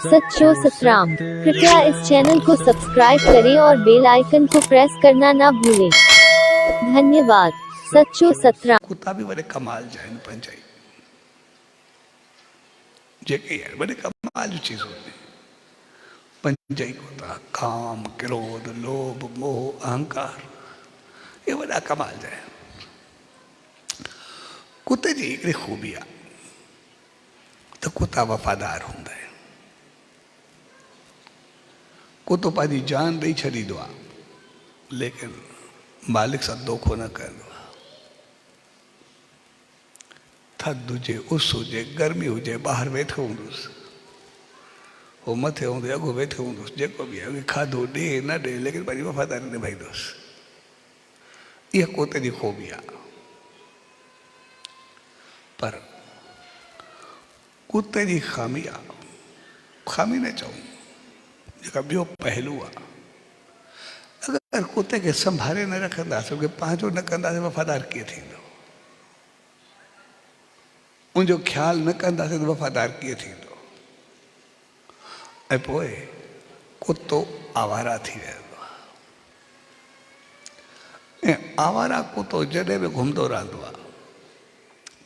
सच्चो सतराम। कृपया इस चैनल को सब्सक्राइब करें और बेल आइकन को प्रेस करना ना भूलें। धन्यवाद। सच्चो सतराम। कुत्ता भी बड़े कमाल जाए पंचाई जेके यार बड़े कमाल चीज होती पंचाई कुत्ता काम क्रोध लोभ मोह अहंकार ये बड़ा कमाल जाए कुत्ते जी एक खूबी आ तो कुत्ता वफादार होंगे कुत्तो पाजी जान दई छड़ी दो लेकिन मालिक सां धोखो न कंदो थधि हुजे उस हुजे गर्मी हुजे ॿाहिर वेठो हूंदुसि हो मथे हूंदे अॻो वेठो हूंदुसि जेको बि आहे खाधो ॾे न ॾे लेकिन पंहिंजी वफ़ादारी निभाईंदुसि इहा कुते जी ख़ूबी आहे पर कुते जी ख़ामी आहे ख़ामी न चऊं जेका ॿियो पहलू आहे अगरि कुते खे संभाले न रखंदासीं उनखे पंहिंजो न कंदासीं वफ़ादार कीअं थींदो उनजो ख़्यालु न कंदासीं त वफ़ादार कीअं थींदो ऐं पोइ कुतो आवारा थी वेंदो आहे ऐं आवारा कुतो जॾहिं बि घुमंदो रहंदो आहे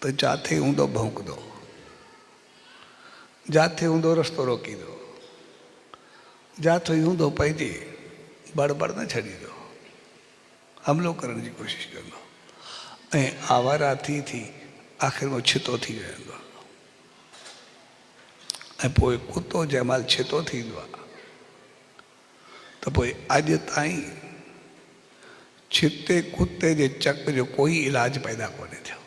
त जिथे हूंदो भौंकदो जिथे हूंदो रस्तो रोकींदो जिथे हूंदो पंहिंजी बड़बड़ न छॾींदो हमिलो करण जी कोशिशि कंदो ऐं आवारा थी आख़िर में छितो थी वेंदो आहे ऐं पोइ कुतो जंहिं महिल छितो थींदो आहे त पोइ अॼु ताईं छिते कुते जे चक जो कोई इलाज पैदा कोन्हे थियो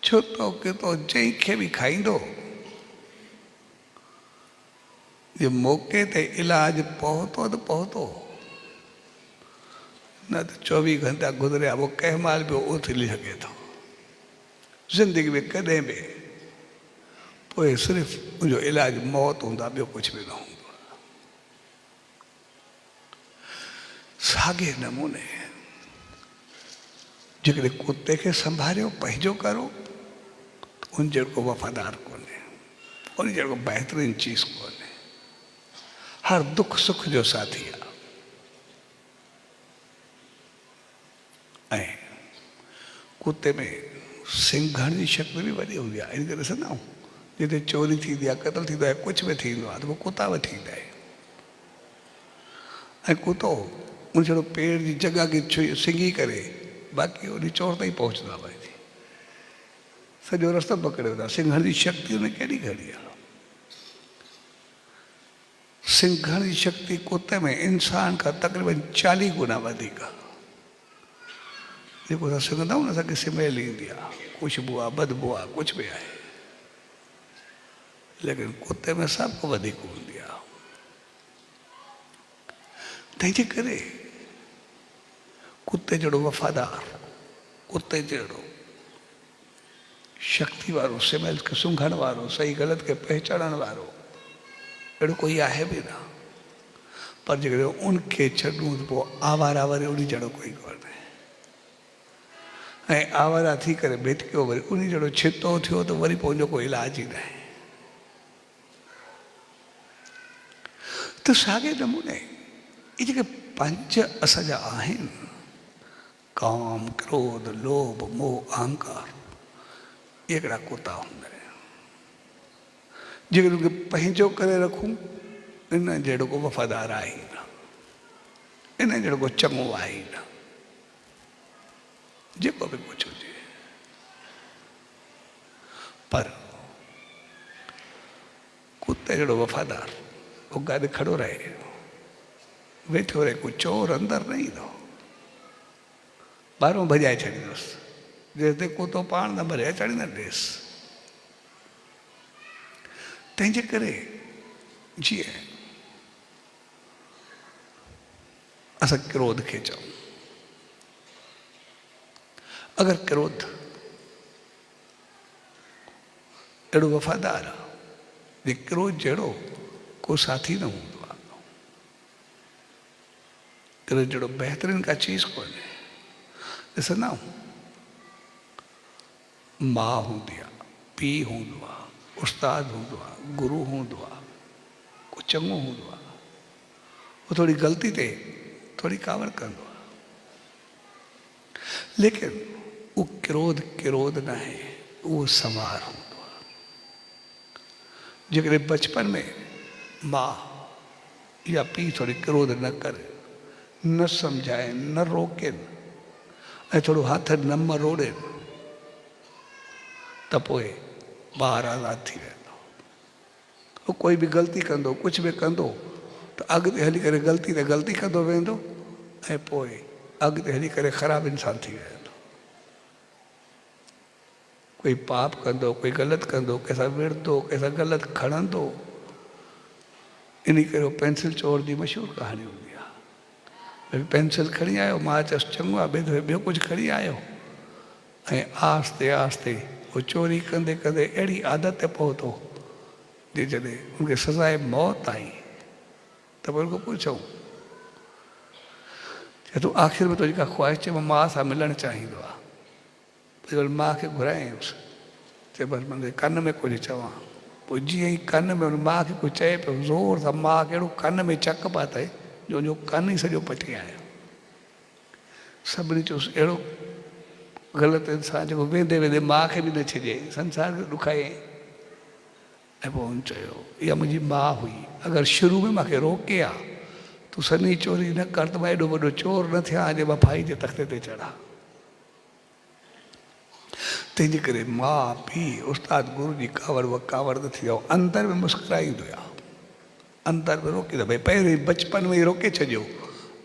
छो तो कितो जंहिंखे बि खाईंदो जे मौक़े ते इलाज पहुतो त पहुतो न त 24 घंटा गुज़रिया वो कंहिं महिल बि उथली सघे थो ज़िंदगी में कॾहिं बि पोइ सिर्फ़ु मुंहिंजो इलाज मौत हूंदा ॿियो कुझु बि न हूंदो साॻे नमूने जेकॾहिं कुते खे संभालियो पंहिंजो करो त उन जहिड़ो वफ़ादार कोन्हे उन जहिड़ो बहितरीनु चीज़ कोन्हे हर दुख सुख जो साथी आहे ऐं कुते में सिंघण जी शक्ति बि वॾी हूंदी आहे इन करे ॾिसंदा आहियूं जिते चोरी थींदी आहे क़तल थींदो आहे कुझु बि थींदो आहे त पोइ कुता वठी ईंदा आहिनि ऐं कुतो उन जहिड़ो पेड़ जी जॻह खे सिंघी करे बाक़ी उन चोर ताईं पहुचंदो आहे पंहिंजी सॼो रस्तो पकड़े वेंदो आहे सिंघण जी शक्ति उन केॾी घणी आहे सिंघण जी शक्ति कुते में इंसान खां तक़रीबन 40 गुना वधीक जेको असां सिंघंदा आहियूं न असांखे स्मेल ईंदी आहे ख़ुशबू आहे बदबू आहे कुझु बि आहे लेकिन कुते में सभु वधीक हूंदी आहे तंहिंजे करे कुते जहिड़ो वफ़ादार कुते जहिड़ो शक्ति वारो स्मेल खे सूंघण वारो सही ग़लति खे पहचानण वारो अहिड़ो कोई आहे बि न पर जेकॾहिं उनखे छॾूं त पोइ आवारा वरी उन जहिड़ो कोई कोन्हे ऐं आवारा थी करे भिटकियो वरी उन जहिड़ो छितो थियो त वरी पोइ उनजो कोई इलाज ई न आहे त साॻे नमूने इहे जेके पंज असांजा आहिनि काम क्रोध लोभ मोह अहंकार इहे हिकिड़ा कुता हूंदा आहिनि जेकर उनखे पंहिंजो करे रखूं इन जहिड़ो को वफ़ादार आहे ई न इन जहिड़ो को चङो आहे ई न जेको बि कुझु हुजे पर कुते जहिड़ो वफ़ादार वो गॾु खड़ो रहे वेठो रहे कोई चोर अंदरि न ईंदो ॿाहिरों भॼाए छॾींदुसि जेसिताईं कुतो पाण न भरे अचण न ॾेसि तंहिंजे करे जीअं असां क्रोध खे चऊं अगरि क्रोध अहिड़ो वफ़ादार आहे जे क्रोध जहिड़ो को साथी न हूंदो आहे क्रोध जहिड़ो बहितरीनु का चीज़ कोन्हे ॾिसंदा आहियूं माउ हूंदी आहे पीउ हूंदो आहे उस्ताद हूंदो आहे, गुरु हूंदो आहे, को चङो हूंदो आहे, वो थोड़ी ग़लती ते थोड़ी कावड़ कंदो आहे, लेकिन वो क्रोध न आहे, वो संवार हूंदो आहे। जेकॾहिं बचपन में माँ या पीउ थोड़ी क्रोध न करे, न सम्झाए, न रोके, ऐं थोड़ो हथ न मरोड़े, त पोइ ॿारु आज़ाद थी वेंदो। वो कोई भी ग़लती कंदो, कुछ भी कंदो, त अॻिते हली करे ग़लती ते ग़लती कंदो वेंदो, ऐं पोइ अॻिते हली करे ख़राबु इंसान थी वेंदो। कोई पाप कंदो, कोई ग़लति कंदो, कंहिंसां विढ़ंदो, कंहिंसां ग़लति खणंदो। इन करे पेंसिल चोर जी मशहूरु कहानी हूंदी आहे। भई पेंसिल खणी आयो, मां चयसि चङो आहे, ॿिए दफ़े ॿियो कुझु खणी आयो, ऐं आहिस्ते आहिस्ते वो चोरी कंदे कंदे अहिड़ी आदत ते पहुतो जे जॾहिं उनखे सज़ाए मौत आई त पोइ उनखां पुछऊं कि तूं आख़िर में तुंहिंजी का ख़्वाहिश, चए मां माउ सां मिलणु चाहींदो आहे। पोइ वरी माउ खे घुरायईंसि, चए बसि मुंहिंजे कन में कुझु चवां। पोइ जीअं ई कन में हुन माउ खे कुझु चए पियो, ज़ोर सां माउ खे अहिड़ो कन में चक पातई जो कन ई सॼो पटी आयो। सभिनी चयोसि अहिड़ो ग़लति इंसान जेको वेंदे वेंदे माउ खे बि न छॾे, संसार खे ॾुखाए। ऐं पोइ हुन चयो इहा मुंहिंजी माउ हुई, अगरि शुरू में मूंखे रोके आहे, तूं सनी चोरी न कर त मां एॾो वॾो चोर न थियां जे मां भाई जे तख़्ते ते चढ़ा। तंहिंजे करे माउ पीउ उस्ताद गुरू जी कावड़ उहा कावड़ न थी वियो। अंदर में मुस्कुराईंदो आहे, अंदर में रोकींदो। भई पहिरीं बचपन में ई रोके छॾियो,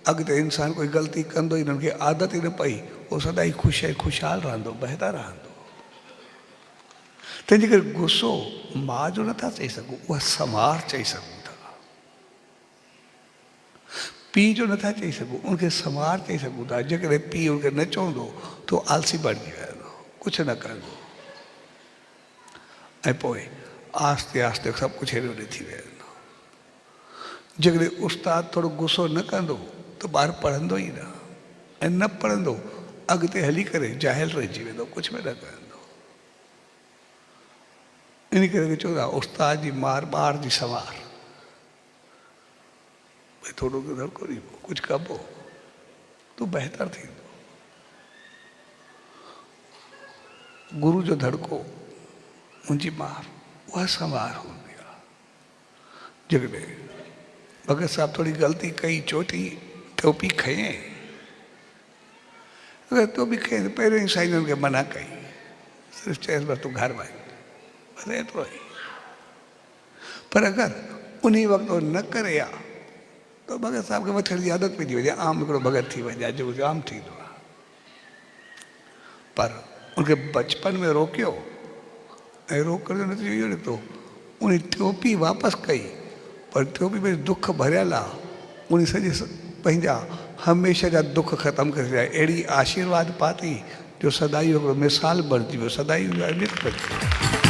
अॻिते इंसान कोई ग़लती कंदो ई न, हुनखे आदत ई न पई, उहो सदाईं ख़ुशहाल रहंदो, बहितर रहंदो। तंहिंजे करे गुस्सो माउ जो नथा चई सघूं, उहा संवार चई सघूं था। पीउ जो नथा चई सघूं, उनखे संवार चई सघूं था। जेकॾहिं पीउ उनखे न चवंदो त आलसी बणिजी वेंदो, कुझु न कंदो, ऐं पोइ आहिस्ते आहिस्ते सभु कुझु हेॾे होॾे थी वेंदो। जेकॾहिं उस्ताद थोरो गुस्सो न कंदो त ॿारु पढ़ंदो ई न, ऐं न पढ़ंदो अॻिते हली करे जाहिल रहिजी वेंदो, कुझु बि न कंदो। इन करे चवंदा उस्ताद जी मार ॿार जी संवार। भई थोरो दड़को ॾिबो, कुझु कबो, तूं बहितर थींदो। गुरू जो दड़को, मुंहिंजी मार, उहा संवार हूंदी आहे। जेकॾहिं भगत साहब थोड़ी ग़लती कई, चोटी टोपी खयईं, अगरि तो बि खयईं त पहिरियों ई साईं हुनखे मना कई, सिर्फ़ु चयसि बसि तूं घर वञ, बसि एतिरो ई। पर अगरि उन वक़्तु न करे आ त भगत साहब खे वठण जी आदत पइजी वञे, आम हिकिड़ो भगत थी वञे, जेको आम थींदो आहे। पर उनखे बचपन में रोकियो, ऐं रोकण जो नतीजो इहो निकितो, उन टोपी वापसि कई, पर टोपी में दुख भरियल आहे, उन सॼे पंहिंजा हमेशह जा दुख ख़तमु करे छॾिया। अहिड़ी आशीर्वाद पाती जो सदाई हिकिड़ो मिसाल बणिजी वियो, सदाई अमित बणिजी वियो।